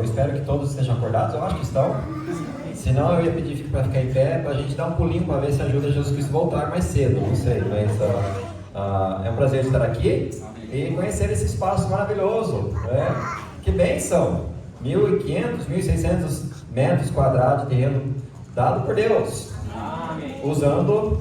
Eu espero que todos estejam acordados, eu acho que estão. Senão eu ia pedir para ficar em pé, para a gente dar um pulinho para ver se ajuda Jesus Cristo a voltar mais cedo, não sei, mas é um prazer estar aqui e conhecer esse espaço maravilhoso, né? Que bênção! 1.500, 1.600 metros quadrados de terreno dado por Deus, usando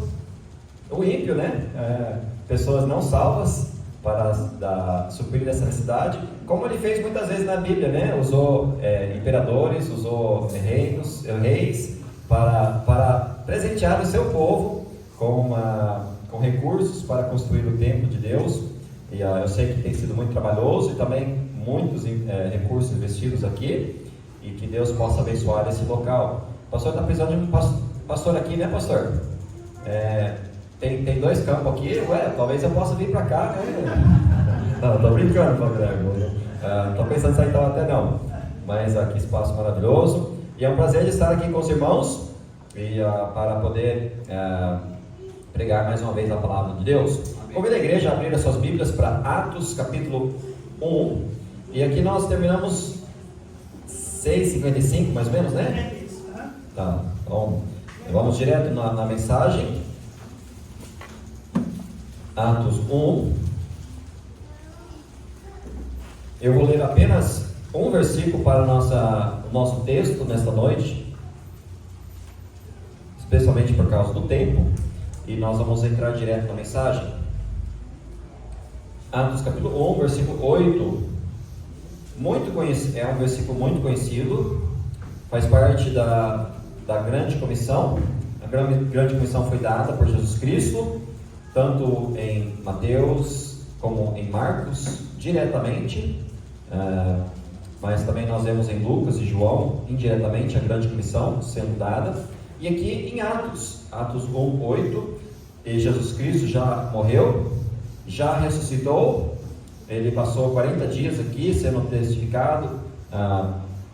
o ímpio, né? Pessoas não salvas para suprir essa necessidade, como ele fez muitas vezes na Bíblia, né? Usou imperadores, usou reis para presentear o seu povo com recursos para construir o templo de Deus. E eu sei que tem sido muito trabalhoso e também muitos recursos investidos aqui, e que Deus possa abençoar esse local. O pastor está precisando de um pastor aqui, né, pastor? Tem 2 campos aqui, talvez eu possa vir para cá, né? Não, estou brincando, não estou pensando em sair então até não. Mas aqui espaço maravilhoso. E é um prazer de estar aqui com os irmãos e para poder pregar mais uma vez a palavra de Deus. Convido a igreja a abrir as suas Bíblias para Atos capítulo 1. E aqui nós terminamos 6h55 mais ou menos, né? Tá, então vamos direto na mensagem. Atos 1. Eu vou ler apenas um versículo para o nosso texto nesta noite, especialmente por causa do tempo, e nós vamos entrar direto na mensagem. Atos capítulo 1, versículo 8, é um versículo muito conhecido, faz parte da grande comissão. A grande comissão foi dada por Jesus Cristo, tanto em Mateus como em Marcos, diretamente, mas também nós vemos em Lucas e João, indiretamente, a grande comissão sendo dada. E aqui em Atos 1, 8, Jesus Cristo já morreu, já ressuscitou, ele passou 40 dias aqui sendo testificado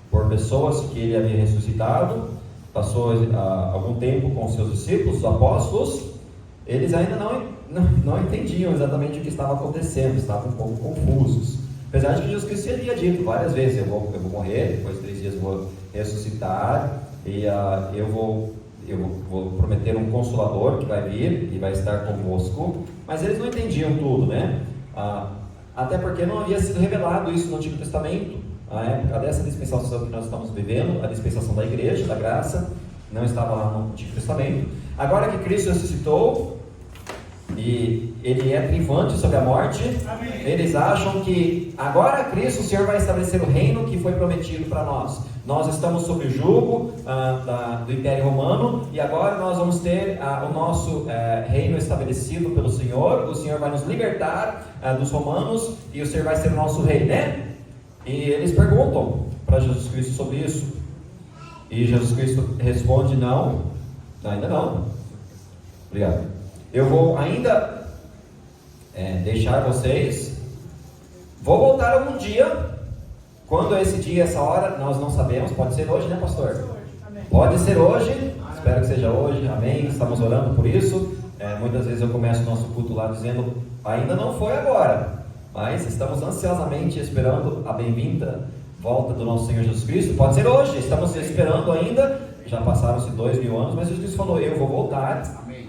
por pessoas que ele havia ressuscitado, passou algum tempo com seus discípulos, os apóstolos. Eles ainda não entendiam exatamente o que estava acontecendo, estavam um pouco confusos. Apesar de que Jesus Cristo teria dito várias vezes: eu vou morrer, depois de 3 dias eu vou ressuscitar, e eu vou prometer um Consolador que vai vir e vai estar convosco. Mas eles não entendiam tudo, né? Até porque não havia sido revelado isso no Antigo Testamento. A época dessa dispensação que nós estamos vivendo, a dispensação da igreja, da graça, não estava lá no Antigo Testamento. Agora que Cristo ressuscitou e ele é triunfante sobre a morte, amém, eles acham que agora Cristo, o Senhor, vai estabelecer o reino que foi prometido para nós. Nós estamos sob o jugo do Império Romano, e agora nós vamos ter o nosso reino estabelecido pelo Senhor. O Senhor vai nos libertar dos romanos e o Senhor vai ser o nosso rei, né? E eles perguntam para Jesus Cristo sobre isso, e Jesus Cristo responde: não, ainda não. Obrigado. Eu vou ainda deixar vocês. Vou voltar algum dia. Quando é esse dia, essa hora, nós não sabemos. Pode ser hoje, né, pastor? Pode ser hoje. Espero que seja hoje. Amém. Estamos orando por isso. Muitas vezes eu começo o nosso culto lá dizendo: ainda não foi agora, mas estamos ansiosamente esperando a bem-vinda volta do nosso Senhor Jesus Cristo. Pode ser hoje. Estamos esperando ainda. Já passaram-se 2000 anos, mas Jesus Cristo falou: eu vou voltar. Amém.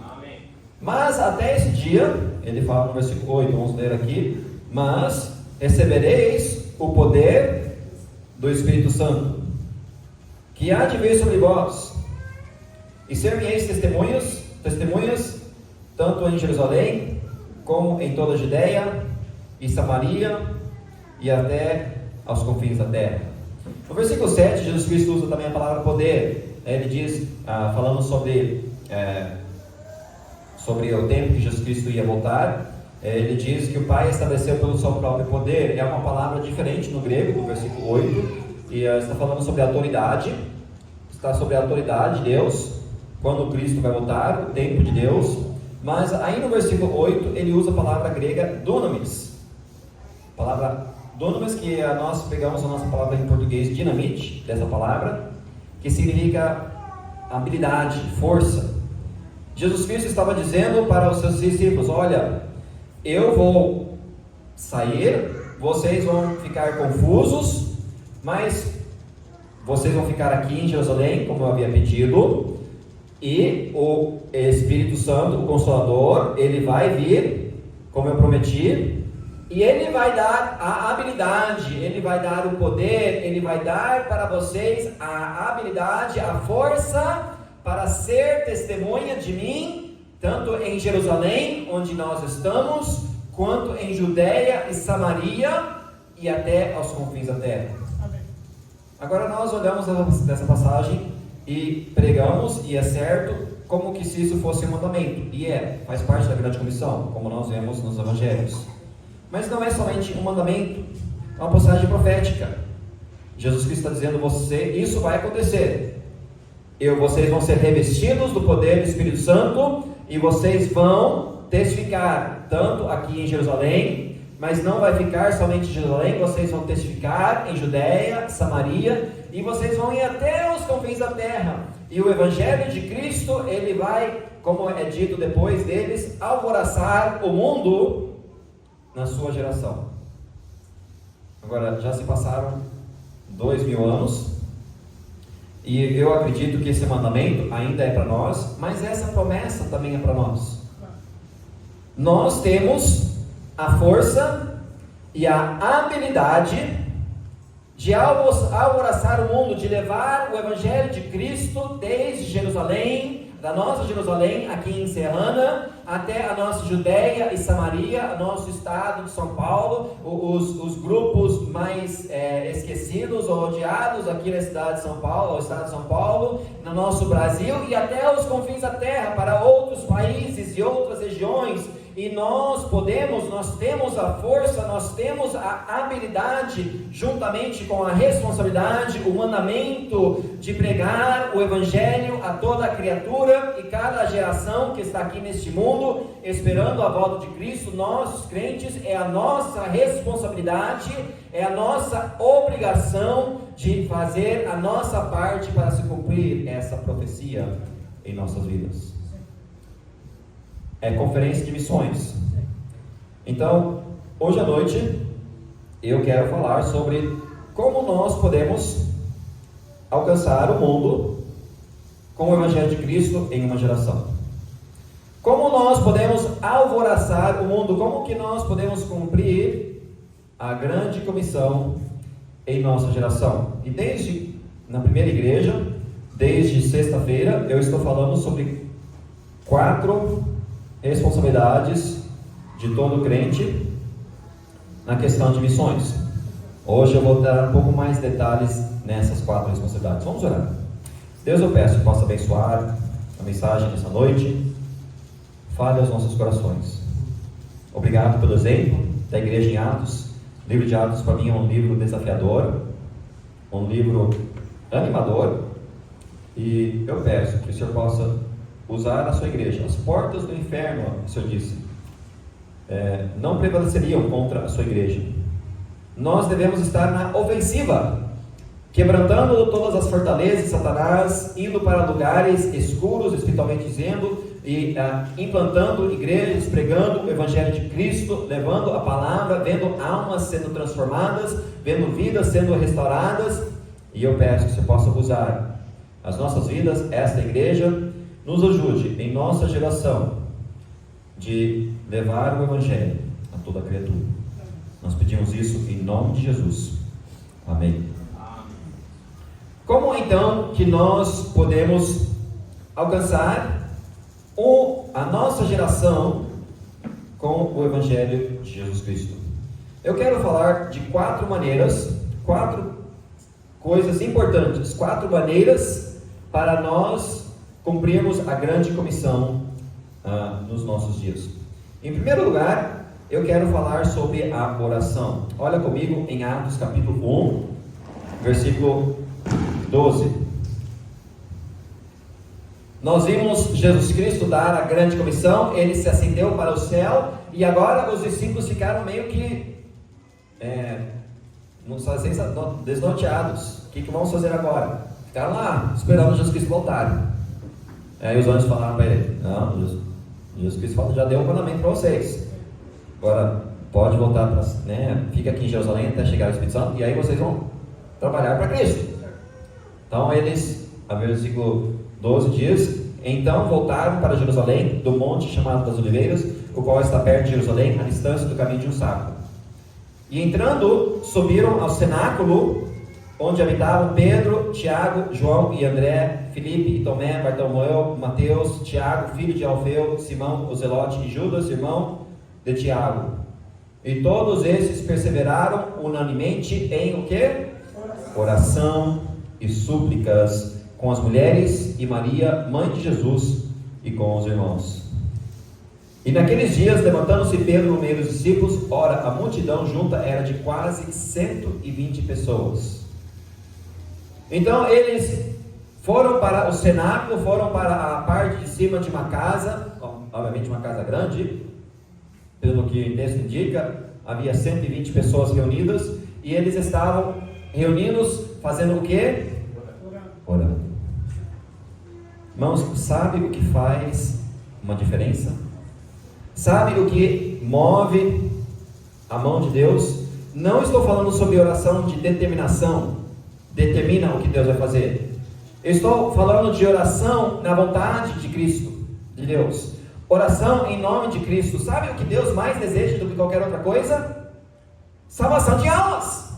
Mas até esse dia, ele fala no versículo 8, vamos ler aqui: mas recebereis o poder do Espírito Santo, que há de vir sobre vós, e ser-me-eis testemunhas, tanto em Jerusalém, como em toda a Judeia e Samaria, e até aos confins da terra. No versículo 7, Jesus Cristo usa também a palavra poder. Ele diz, falando sobre o tempo que Jesus Cristo ia voltar, ele diz que o Pai estabeleceu pelo seu próprio poder. É uma palavra diferente no grego, no versículo 8, e está falando sobre a autoridade. Está sobre a autoridade de Deus, quando Cristo vai voltar, o tempo de Deus. Mas aí no versículo 8, ele usa a palavra grega dunamis. A palavra dunamis, que nós pegamos a nossa palavra em português dinamite, dessa palavra, que significa habilidade, força. Jesus Cristo estava dizendo para os seus discípulos: olha, eu vou sair, vocês vão ficar confusos, mas vocês vão ficar aqui em Jerusalém, como eu havia pedido, e o Espírito Santo, o Consolador, ele vai vir, como eu prometi, e ele vai dar a habilidade, ele vai dar o poder, ele vai dar para vocês a habilidade, a força para ser testemunha de mim, tanto em Jerusalém, onde nós estamos, quanto em Judeia e Samaria e até aos confins da terra. Amém. Agora nós olhamos dessa passagem e pregamos, e é certo, como que se isso fosse um mandamento, e faz parte da grande comissão, como nós vemos nos evangelhos. Mas não é somente um mandamento, é uma passagem profética. Jesus Cristo está dizendo, isso vai acontecer. Vocês vão ser revestidos do poder do Espírito Santo, e vocês vão testificar, tanto aqui em Jerusalém, mas não vai ficar somente em Jerusalém, vocês vão testificar em Judeia, Samaria, e vocês vão ir até os confins da terra. E o Evangelho de Cristo, ele vai, como é dito depois deles, alvoroçar o mundo na sua geração. Agora, já se passaram 2000 anos, e eu acredito que esse mandamento ainda é para nós, mas essa promessa também é para nós. Nós temos a força e a habilidade de alvoroçar o mundo, de levar o Evangelho de Cristo desde Jerusalém, da nossa Jerusalém, aqui em Serrana, até a nossa Judeia e Samaria, nosso estado de São Paulo, os grupos mais esquecidos ou odiados aqui na cidade de São Paulo, o estado de São Paulo, no nosso Brasil, e até os confins da terra, para outros países e outras regiões. E nós temos a força, nós temos a habilidade, juntamente com a responsabilidade, o mandamento de pregar o Evangelho a toda a criatura e cada geração que está aqui neste mundo, esperando a volta de Cristo. Nós, os crentes, é a nossa responsabilidade, é a nossa obrigação de fazer a nossa parte para se cumprir essa profecia em nossas vidas. É conferência de missões. Então, hoje à noite, eu quero falar sobre como nós podemos alcançar o mundo com o Evangelho de Cristo em uma geração. Como nós podemos alvoroçar o mundo, como que nós podemos cumprir a grande comissão em nossa geração. E desde, na primeira igreja, desde sexta-feira, eu estou falando sobre 4 responsabilidades de todo crente na questão de missões. Hoje eu vou dar um pouco mais detalhes nessas 4 responsabilidades. Vamos orar. Deus, eu peço que possa abençoar a mensagem dessa noite. Fale aos nossos corações. Obrigado pelo exemplo da igreja em Atos. O livro de Atos para mim é um livro desafiador, um livro animador, e eu peço que o Senhor possa usar a sua igreja. As portas do inferno, o Senhor disse, não prevaleceriam contra a sua igreja. Nós devemos estar na ofensiva, quebrantando todas as fortalezas de Satanás, indo para lugares escuros, espiritualmente dizendo, e implantando igrejas, pregando o Evangelho de Cristo, levando a palavra, vendo almas sendo transformadas, vendo vidas sendo restauradas. E eu peço que você possa usar as nossas vidas, esta igreja. Nos ajude em nossa geração de levar o Evangelho a toda criatura. Nós pedimos isso em nome de Jesus. Amém. Como então que nós podemos alcançar a nossa geração com o Evangelho de Jesus Cristo? Eu quero falar de 4 maneiras, 4 coisas importantes, 4 maneiras para nós cumprirmos a grande comissão nos nossos dias. Em primeiro lugar, eu quero falar sobre a oração. Olha comigo em Atos capítulo 1, versículo 12. Nós vimos Jesus Cristo dar a grande comissão, ele se ascendeu para o céu, e agora os discípulos ficaram meio que desnorteados. O que vamos fazer agora? Ficaram lá, esperando Jesus Cristo voltar. Aí os anjos falaram para ele: não, Jesus Cristo falou, já deu um mandamento para vocês. Agora pode voltar, fica aqui em Jerusalém até chegar o Espírito Santo, e aí vocês vão trabalhar para Cristo. Então eles, a versículo 12 diz: então voltaram para Jerusalém, do monte chamado das Oliveiras, o qual está perto de Jerusalém, à distância do caminho de um sábado. E entrando, subiram ao cenáculo, onde habitavam Pedro, Tiago, João e André, Filipe e Tomé, Bartolomeu, Mateus, Tiago, filho de Alfeu, Simão, o Zelote e Judas, irmão de Tiago. E todos esses perseveraram unanimemente em o quê? Oração e súplicas com as mulheres e Maria, mãe de Jesus, e com os irmãos. E naqueles dias, levantando-se Pedro no meio dos discípulos, ora, a multidão junta era de quase 120 pessoas. Então eles foram para o cenáculo, foram para a parte de cima de uma casa, obviamente uma casa grande, pelo que o texto indica, havia 120 pessoas reunidas, e eles estavam reunidos fazendo o quê? Orando. Irmãos, sabe o que faz uma diferença? Sabe o que move a mão de Deus? Não estou falando sobre oração de determinação, determina o que Deus vai fazer. Eu estou falando de oração na vontade de Cristo, de Deus. Oração em nome de Cristo. Sabe o que Deus mais deseja do que qualquer outra coisa? Salvação de almas.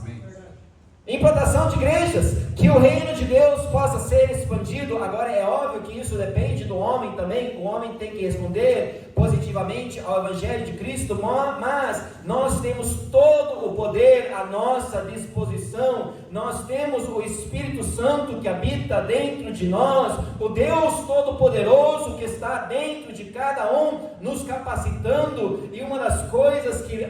Implantação de igrejas, que o reino de Deus possa ser expandido. Agora é óbvio que isso depende do homem também. O homem tem que responder positivamente ao Evangelho de Cristo, mas nós temos todo o poder à nossa disposição. Nós temos o Espírito Santo que habita dentro de nós, o Deus Todo-Poderoso que está dentro de cada um, nos capacitando. E uma das coisas que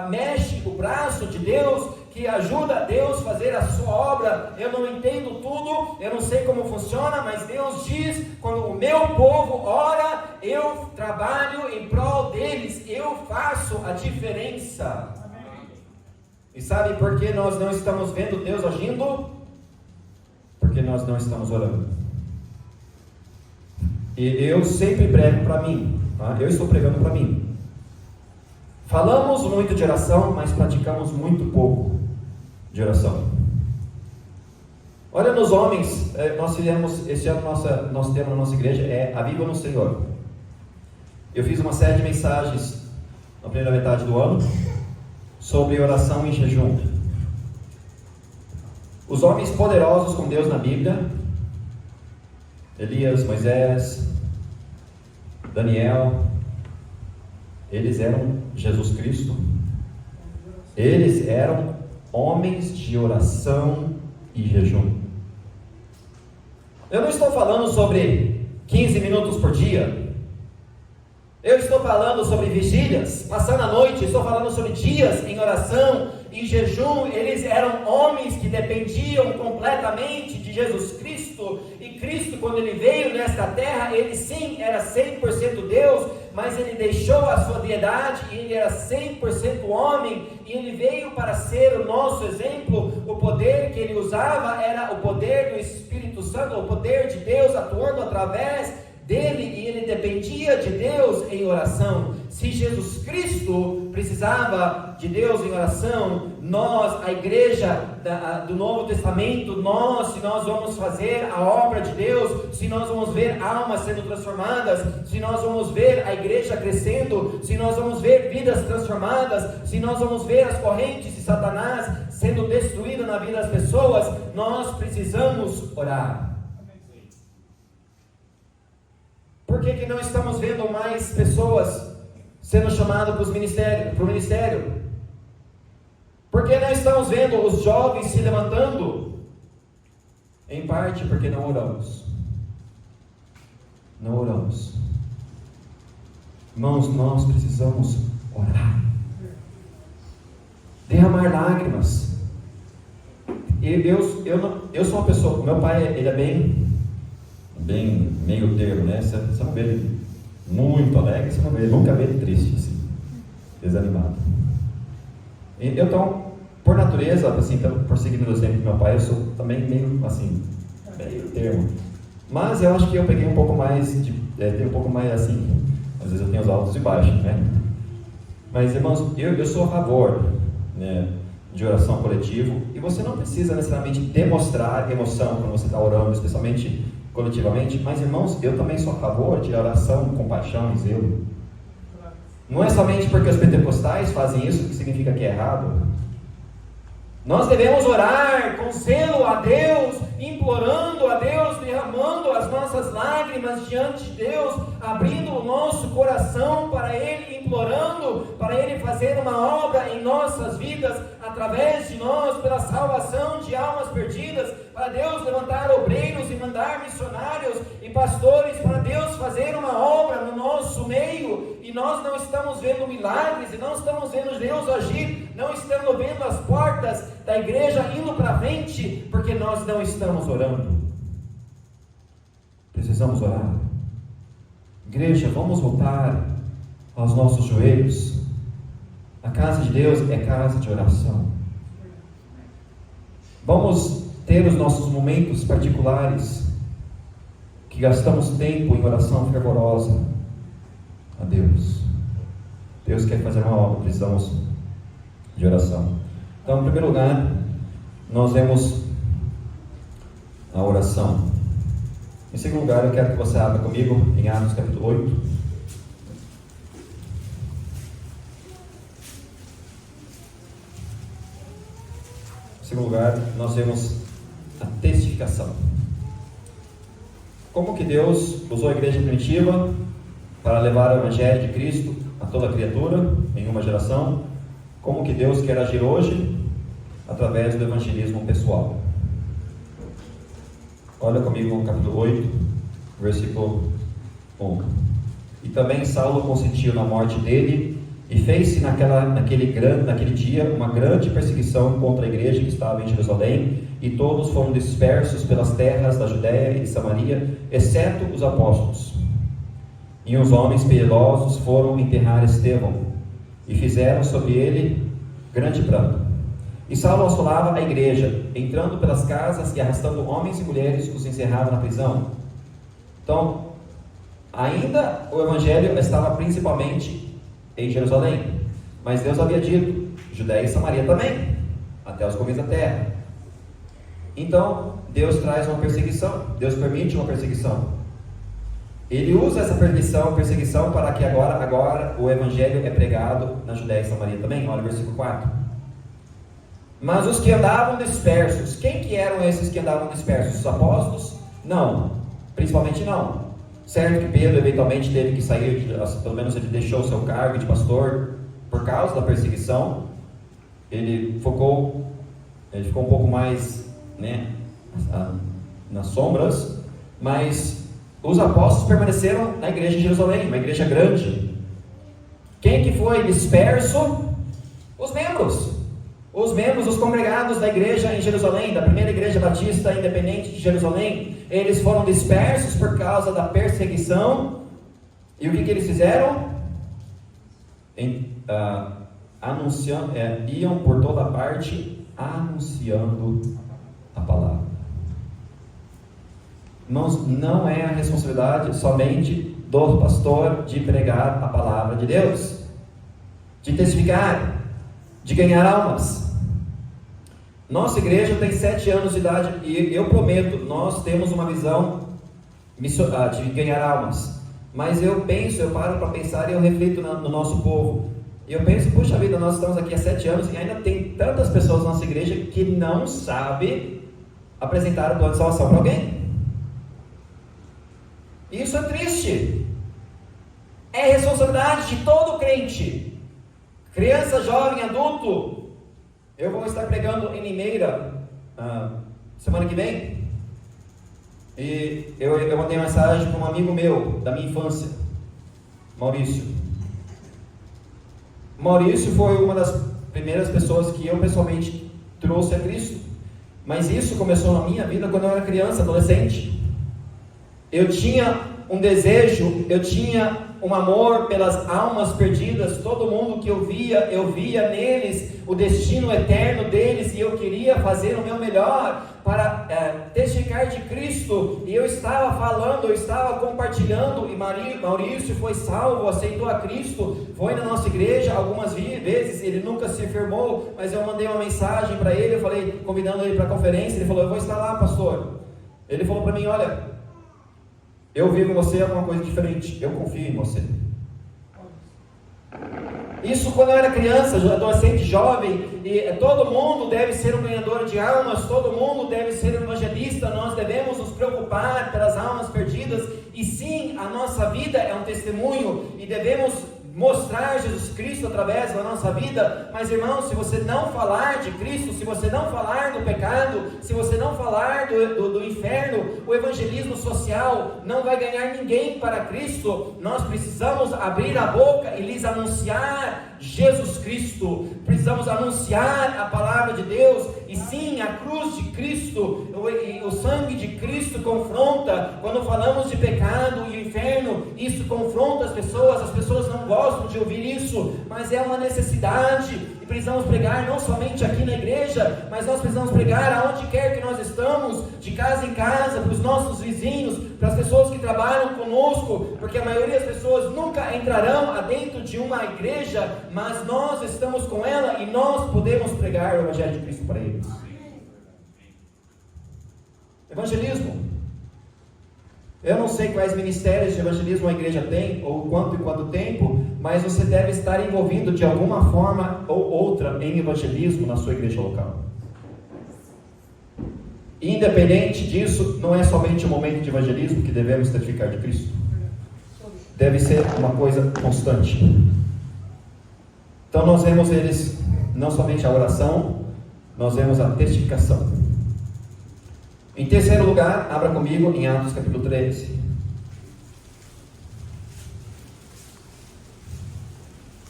mexe o braço de Deus, que ajuda a Deus a fazer a sua obra, eu não entendo tudo, eu não sei como funciona, mas Deus diz: quando o meu povo ora, eu trabalho em prol deles, eu faço a diferença. Amém. E sabe por que nós não estamos vendo Deus agindo? Porque nós não estamos orando. E eu sempre prego para mim, tá? Eu estou pregando para mim. Falamos muito de oração, mas praticamos muito pouco de oração. Olha nos homens, nós fizemos, esse ano nosso tema na nossa igreja é Aviva no Senhor. Eu fiz uma série de mensagens na primeira metade do ano sobre oração e jejum. Os homens poderosos com Deus na Bíblia, Elias, Moisés, Daniel, eles eram Jesus Cristo. Eles eram homens de oração e jejum. Eu não estou falando sobre 15 minutos por dia. Eu estou falando sobre vigílias, passando a noite. Estou falando sobre dias em oração e jejum. Eles eram homens que dependiam completamente de Jesus Cristo. E Cristo, quando Ele veio nesta terra, Ele sim era 100% Deus, mas Ele deixou a sua deidade e Ele era 100% homem. E Ele veio para ser o nosso exemplo. O poder que Ele usava era o poder do Espírito Santo, o poder de Deus atuando através dele, e ele dependia de Deus em oração. Se Jesus Cristo precisava de Deus em oração, nós, a igreja do Novo Testamento, se nós vamos fazer a obra de Deus, se nós vamos ver almas sendo transformadas, se nós vamos ver a igreja crescendo, se nós vamos ver vidas transformadas, se nós vamos ver as correntes de Satanás sendo destruídas na vida das pessoas, nós precisamos orar. Por que não estamos vendo mais pessoas sendo chamadas para o ministério? Por que não estamos vendo os jovens se levantando? Em parte porque não oramos. Não oramos. Irmãos, nós precisamos orar. Derramar lágrimas. Eu sou uma pessoa, meu pai, ele é bem meio termo, né? Você não vê ele muito alegre, você não vê, nunca vê ele triste, assim, desanimado. Então, por natureza, assim, por seguir o exemplo do meu pai, eu sou também meio, assim, meio termo. Mas eu acho que eu peguei um pouco mais, tem um pouco mais, assim, às vezes eu tenho os altos e baixos, né? Mas, irmãos, eu sou a favor, né, de oração coletivo, e você não precisa necessariamente demonstrar emoção quando você está orando, especialmente coletivamente, mas irmãos, eu também sou a favor de oração, compaixão e zelo. Não é somente porque os pentecostais fazem isso que significa que é errado. Nós devemos orar com zelo a Deus, implorando a Deus, derramando as nossas lágrimas diante de Deus, abrindo o nosso coração para Ele, implorando para Ele fazer uma obra em nossas vidas, através de nós, pela salvação de almas perdidas, para Deus levantar obreiros e mandar missionários e pastores, para Deus fazer uma obra no nosso meio, e nós não estamos vendo milagres, e não estamos vendo Deus agir, não estamos vendo as portas da igreja indo para frente, porque nós não estamos orando. Precisamos orar. Igreja, vamos voltar aos nossos joelhos. A casa de Deus é casa de oração. Vamos ter os nossos momentos particulares, que gastamos tempo em oração fervorosa a Deus. Deus quer fazer uma obra, precisamos de oração. Então, em primeiro lugar, nós vemos a oração. Em segundo lugar, eu quero que você abra comigo em Atos capítulo 8. Em segundo lugar, nós vemos a testificação. Como que Deus usou a igreja primitiva para levar o Evangelho de Cristo a toda criatura, em uma geração? Como que Deus quer agir hoje, através do evangelismo pessoal? Olha comigo no capítulo 8, versículo 1. E também Saulo consentiu na morte dele, e fez-se naquele dia uma grande perseguição contra a igreja que estava em Jerusalém, e todos foram dispersos pelas terras da Judéia e de Samaria, exceto os apóstolos. E os homens piedosos foram enterrar Estevão, e fizeram sobre ele grande pranto. E Saulo assolava a igreja, entrando pelas casas e arrastando homens e mulheres, os encerrava na prisão. Então, ainda o evangelho estava principalmente em Jerusalém, mas Deus havia dito, Judéia e Samaria também, até os confins da terra. Então, Deus traz uma perseguição, Deus permite uma perseguição. Ele usa essa perseguição para que agora o evangelho é pregado na Judéia e Samaria também. Olha o versículo 4. Mas os que andavam dispersos, quem que eram esses que andavam dispersos? Os apóstolos? Não, principalmente não. Certo que Pedro eventualmente teve que sair, pelo menos ele deixou o seu cargo de pastor por causa da perseguição. Ele ficou um pouco mais, nas sombras, mas os apóstolos permaneceram na igreja de Jerusalém, uma igreja grande. Quem que foi disperso? Os membros, os congregados da igreja em Jerusalém, da primeira igreja batista independente de Jerusalém. Eles foram dispersos por causa da perseguição. E o que eles fizeram? Iam por toda parte anunciando a palavra. Irmãos, não é a responsabilidade somente do pastor de pregar a palavra de Deus, de testificar, de ganhar almas. Nossa igreja tem 7 anos de idade e eu prometo, nós temos uma visão de ganhar almas. Mas eu paro para pensar e eu reflito no nosso povo. E eu penso, puxa vida, nós estamos aqui há 7 anos e ainda tem tantas pessoas na nossa igreja que não sabem apresentar o plano de salvação para alguém. Isso é triste. É responsabilidade de todo crente, criança, jovem, adulto. Eu vou estar pregando em Limeira semana que vem. E eu mandei uma mensagem para um amigo meu da minha infância, Maurício. Maurício foi uma das primeiras pessoas que eu pessoalmente trouxe a Cristo. Mas isso começou na minha vida quando eu era criança, adolescente. Eu tinha um desejo, eu tinha um amor pelas almas perdidas. Todo mundo que eu via neles o destino eterno deles, e eu queria fazer o meu melhor para testificar testificar de Cristo, e eu estava falando, eu estava compartilhando, e Maurício foi salvo, aceitou a Cristo, foi na nossa igreja algumas vezes, ele nunca se enfermou, mas eu mandei uma mensagem para ele, eu falei, convidando ele para a conferência, ele falou, eu vou estar lá, pastor. Ele falou para mim, olha, eu vi em você alguma coisa diferente, eu confio em você. Isso quando eu era criança, adolescente, jovem, e todo mundo deve ser um ganhador de almas, todo mundo deve ser um evangelista, nós devemos nos preocupar pelas almas perdidas, e sim, a nossa vida é um testemunho, e devemos mostrar Jesus Cristo através da nossa vida. Mas irmão, se você não falar de Cristo, se você não falar do pecado, se você não falar do inferno, o evangelismo social não vai ganhar ninguém para Cristo. Nós precisamos abrir a boca e lhes anunciar Jesus Cristo, precisamos anunciar a palavra de Deus, e sim, a cruz de Cristo, o sangue de Cristo confronta. Quando falamos de pecado e inferno, isso confronta as pessoas não gostam de ouvir isso, mas é uma necessidade, e precisamos pregar não somente aqui na igreja, mas nós precisamos pregar aonde quer que nós estamos, de casa em casa, para os nossos vizinhos, para as pessoas que trabalham conosco, porque a maioria das pessoas nunca entrarão dentro de uma igreja, mas nós estamos com ela e nós podemos pregar o Evangelho de Cristo para eles. Evangelismo. Eu não sei quais ministérios de evangelismo a igreja tem, ou quanto e quanto tempo, mas você deve estar envolvido de alguma forma ou outra em evangelismo na sua igreja local. Independente disso, não é somente o momento de evangelismo que devemos testificar de Cristo. Deve ser uma coisa constante. Então nós vemos eles, não somente a oração, nós vemos a testificação. Em terceiro lugar, abra comigo em Atos capítulo 13.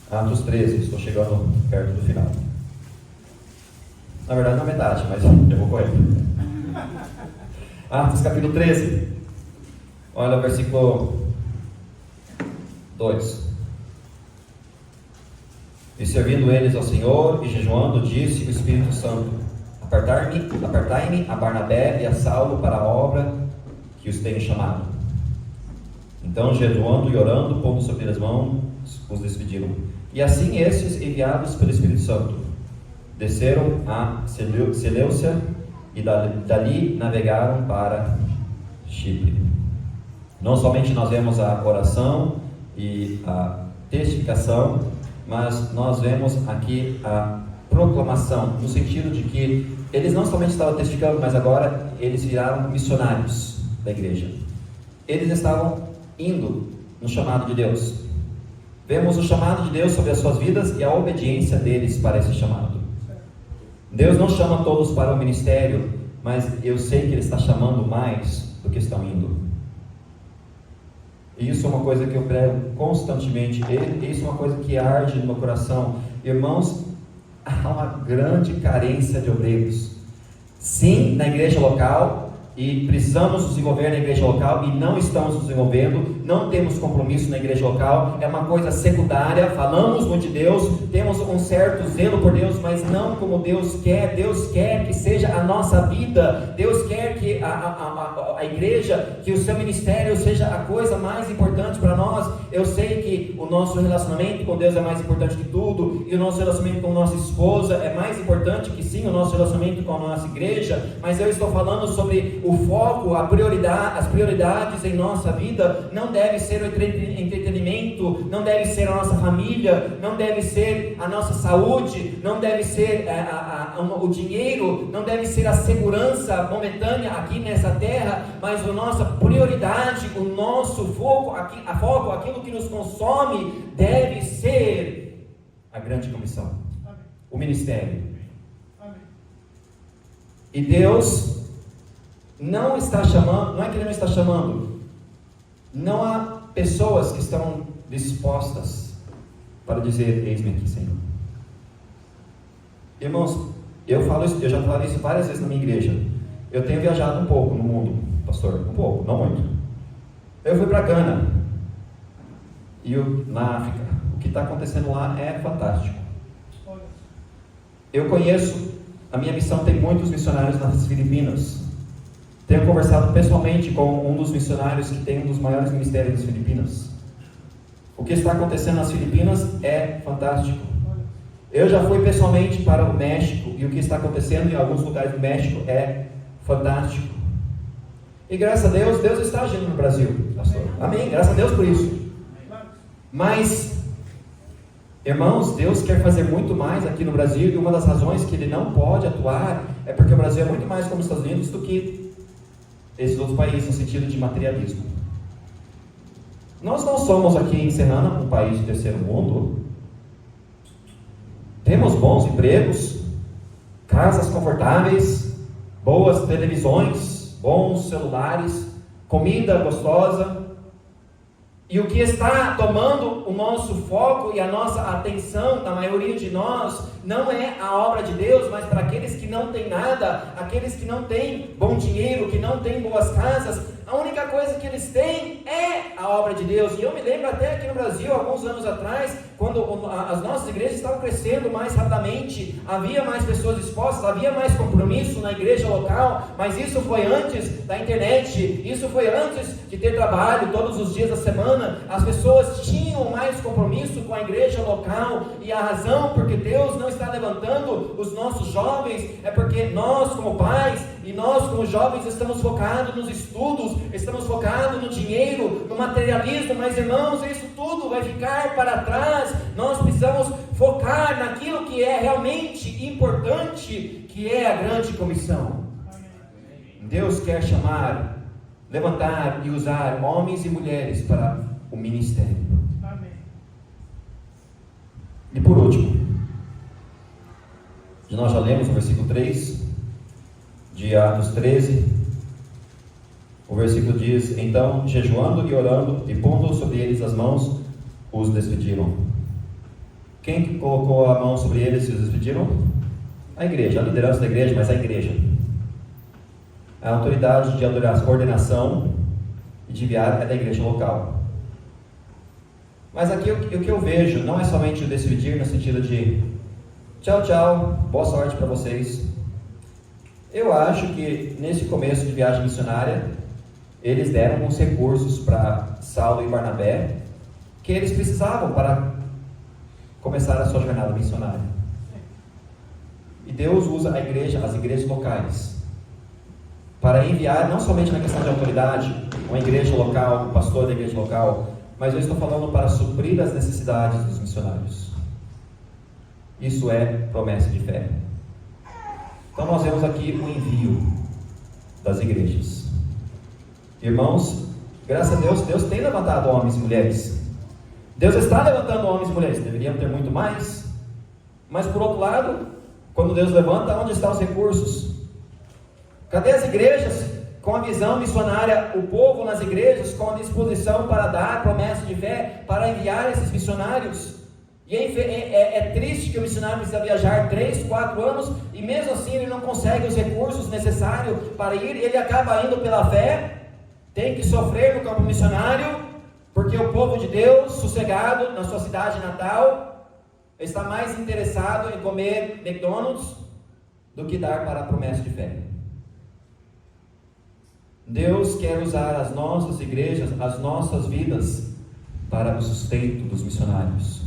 Atos 13, estou chegando perto do final. Na verdade, na metade, mas eu vou correr. Atos capítulo 13. Olha o versículo 2. E servindo eles ao Senhor e jejuando, disse o Espírito Santo: Apartai-me a Barnabé e a Saulo para a obra que os tenho chamado. Então, jejuando e orando, pondo sobre as mãos, os despediram. E assim estes, enviados pelo Espírito Santo, desceram a Seleucia e dali navegaram para Chipre. Não somente nós vemos a oração e a testificação, mas nós vemos aqui a proclamação, no sentido de que eles não somente estavam testificando, mas agora eles viraram missionários da igreja. Eles estavam indo no chamado de Deus. Vemos o chamado de Deus sobre as suas vidas e a obediência deles para esse chamado. Deus não chama todos para o ministério, mas eu sei que Ele está chamando mais do que estão indo. E isso é uma coisa que eu prego constantemente. Isso é uma coisa que arde no meu coração. Irmãos, há uma grande carência de obreiros. Sim, na igreja local, e precisamos nos desenvolver na igreja local, e não estamos nos desenvolvendo, não temos compromisso na igreja local, é uma coisa secundária, falamos muito de Deus, temos um certo zelo por Deus, mas não como Deus quer que seja a nossa vida, Deus quer que a igreja, que o seu ministério seja a coisa mais importante para nós. Eu sei que o nosso relacionamento com Deus é mais importante que tudo, e o nosso relacionamento com nossa esposa é mais importante que sim o nosso relacionamento com a nossa igreja, mas eu estou falando sobre o foco, as prioridades em nossa vida. Não deve ser o entretenimento, não deve ser a nossa família, não deve ser a nossa saúde, não deve ser o dinheiro, não deve ser a segurança momentânea aqui nessa terra, mas a nossa prioridade, o nosso foco, aquilo que nos consome, deve ser a grande comissão, o ministério. E Deus não está chamando, não é que Ele não está chamando, não há pessoas que estão dispostas para dizer: eis-me aqui, Senhor. Irmãos, eu já falei isso várias vezes na minha igreja. Eu tenho viajado um pouco no mundo, pastor, um pouco, não muito. Eu fui para Gana, e na África. O que está acontecendo lá é fantástico. Eu conheço, a minha missão tem muitos missionários nas Filipinas. Tenho conversado pessoalmente com um dos missionários que tem um dos maiores ministérios das Filipinas. O que está acontecendo nas Filipinas é fantástico. Eu já fui pessoalmente para o México e o que está acontecendo em alguns lugares do México é fantástico. E graças a Deus, Deus está agindo no Brasil, pastor. Amém, graças a Deus por isso. Mas, irmãos, Deus quer fazer muito mais aqui no Brasil e uma das razões que Ele não pode atuar é porque o Brasil é muito mais como os Estados Unidos do que esses outros países no sentido de materialismo. Nós não somos aqui em Serrana um país de terceiro mundo. Temos bons empregos, casas confortáveis, boas televisões, bons celulares, comida gostosa. E o que está tomando o nosso foco e a nossa atenção, da maioria de nós, não é a obra de Deus, mas para aqueles que não têm nada, aqueles que não têm bom dinheiro, que não têm boas casas, a única coisa que eles têm é a obra de Deus. E eu me lembro até aqui no Brasil, alguns anos atrás, quando as nossas igrejas estavam crescendo mais rapidamente, havia mais pessoas dispostas, havia mais compromisso na igreja local, mas isso foi antes da internet, isso foi antes de ter trabalho todos os dias da semana. As pessoas tinham mais compromisso com a igreja local, e a razão porque Deus não está levantando os nossos jovens é porque nós como pais e nós como jovens estamos focados nos estudos, estamos focados no dinheiro, no materialismo. Mas irmãos, isso tudo vai ficar para trás. Nós precisamos focar naquilo que é realmente importante, que é a grande comissão. Deus quer chamar, levantar e usar homens e mulheres para o ministério. E por último, nós já lemos o versículo 3 de Atos 13. O versículo diz: então, jejuando e orando e pondo sobre eles as mãos, os despediram. Quem colocou a mão sobre eles e os despediram? A igreja, a liderança da igreja, mas a igreja. A autoridade de adoração, coordenação e de enviar é da igreja local. Mas aqui o que eu vejo não é somente o despedir no sentido de tchau, tchau, boa sorte para vocês. Eu acho que nesse começo de viagem missionária, eles deram alguns recursos para Saulo e Barnabé, que eles precisavam para começar a sua jornada missionária. E Deus usa a igreja, as igrejas locais, para enviar, não somente na questão de autoridade, uma igreja local, um pastor da igreja local, mas eu estou falando para suprir as necessidades dos missionários. Isso é promessa de fé. Então nós vemos aqui o envio das igrejas. Irmãos, graças a Deus, Deus tem levantado homens e mulheres. Deus está levantando homens e mulheres. Deveriam ter muito mais. Mas por outro lado, quando Deus levanta, onde estão os recursos? Cadê as igrejas com a visão missionária? O povo nas igrejas com a disposição para dar promessa de fé, para enviar esses missionários. E é triste que o missionário precisa viajar 3, 4 anos e mesmo assim ele não consegue os recursos necessários para ir. Ele acaba indo pela fé, tem que sofrer no campo missionário, porque o povo de Deus, sossegado na sua cidade natal, está mais interessado em comer McDonald's do que dar para a promessa de fé. Deus quer usar as nossas igrejas, as nossas vidas, para o sustento dos missionários.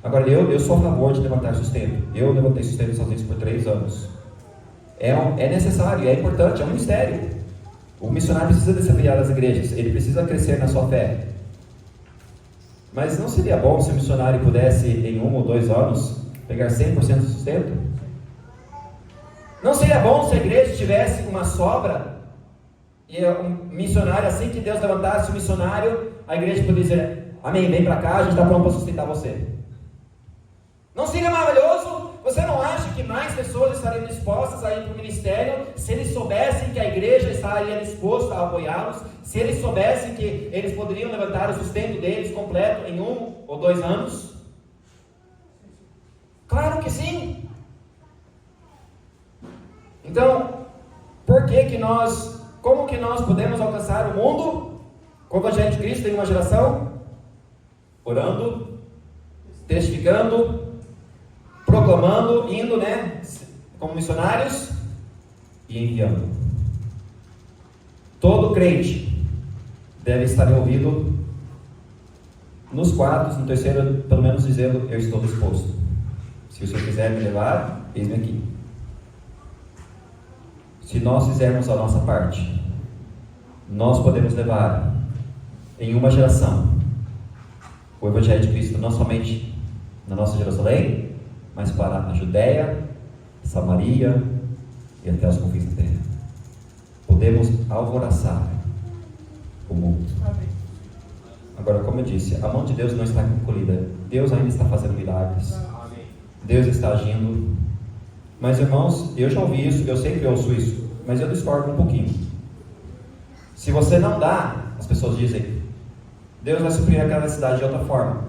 Agora, eu sou a favor de levantar sustento. Eu levantei sustento sozinho por 3 anos. É necessário, é importante, é um ministério. O missionário precisa desafiar as igrejas, ele precisa crescer na sua fé. Mas não seria bom se o missionário pudesse, em 1 ou 2 anos, pegar 100% do sustento? Não seria bom se a igreja tivesse uma sobra e um missionário, assim que Deus levantasse o missionário, a igreja poderia dizer: amém, vem para cá, a gente está pronto para sustentar você. Não seria maravilhoso? Você não acha que mais pessoas estariam dispostas a ir para o ministério se eles soubessem que a igreja estaria disposta a apoiá-los, se eles soubessem que eles poderiam levantar o sustento deles completo em 1 ou 2 anos? Claro que sim! Então, como que nós podemos alcançar o mundo com o Evangelho de Cristo em uma geração? Orando, testificando, proclamando, indo, como missionários e enviando. Todo crente deve estar envolvido nos quartos, no terceiro, pelo menos dizendo: eu estou disposto. Se o Senhor quiser me levar, eis-me aqui. Se nós fizermos a nossa parte, nós podemos levar em uma geração o Evangelho de Cristo, não somente na nossa Jerusalém, mas para a Judéia, Samaria e até os confins da terra. Podemos alvoroçar o mundo. Agora, como eu disse, a mão de Deus não está encolhida. Deus ainda está fazendo milagres. Deus está agindo. Mas, irmãos, eu já ouvi isso, eu sempre ouço isso, mas eu discordo um pouquinho. Se você não dá, as pessoas dizem: Deus vai suprir aquela necessidade de outra forma.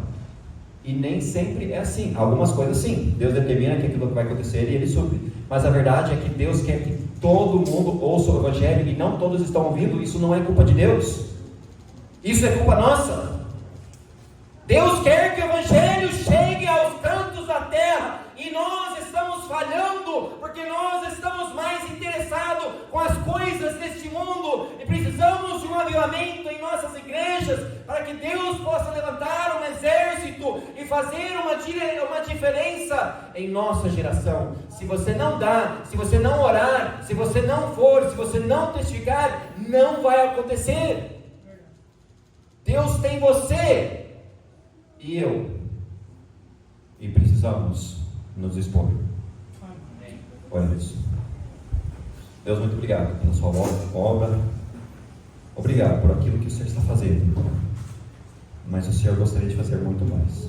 E nem sempre é assim. Algumas coisas sim, Deus determina que aquilo vai acontecer e Ele supre. Mas a verdade é que Deus quer que todo mundo ouça o Evangelho, e não todos estão ouvindo. Isso não é culpa de Deus, isso é culpa nossa. Deus quer que o Evangelho chegue aos cantos da terra, e nós estamos falhando, porque nós estamos mais interessados com as coisas deste mundo, e precisamos de um avivamento em nossas igrejas, para que Deus possa levantar um exército e fazer uma diferença em nossa geração. Se você não dá, se você não orar, se você não for, se você não testificar, não vai acontecer. Deus tem você e eu, e precisamos nos expor. Olha isso. Deus, muito obrigado pela sua obra. Obrigado por aquilo que o Senhor está fazendo. Mas o Senhor gostaria de fazer muito mais.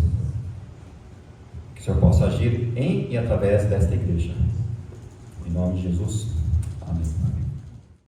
Que o Senhor possa agir em e através desta igreja. Em nome de Jesus. Amém.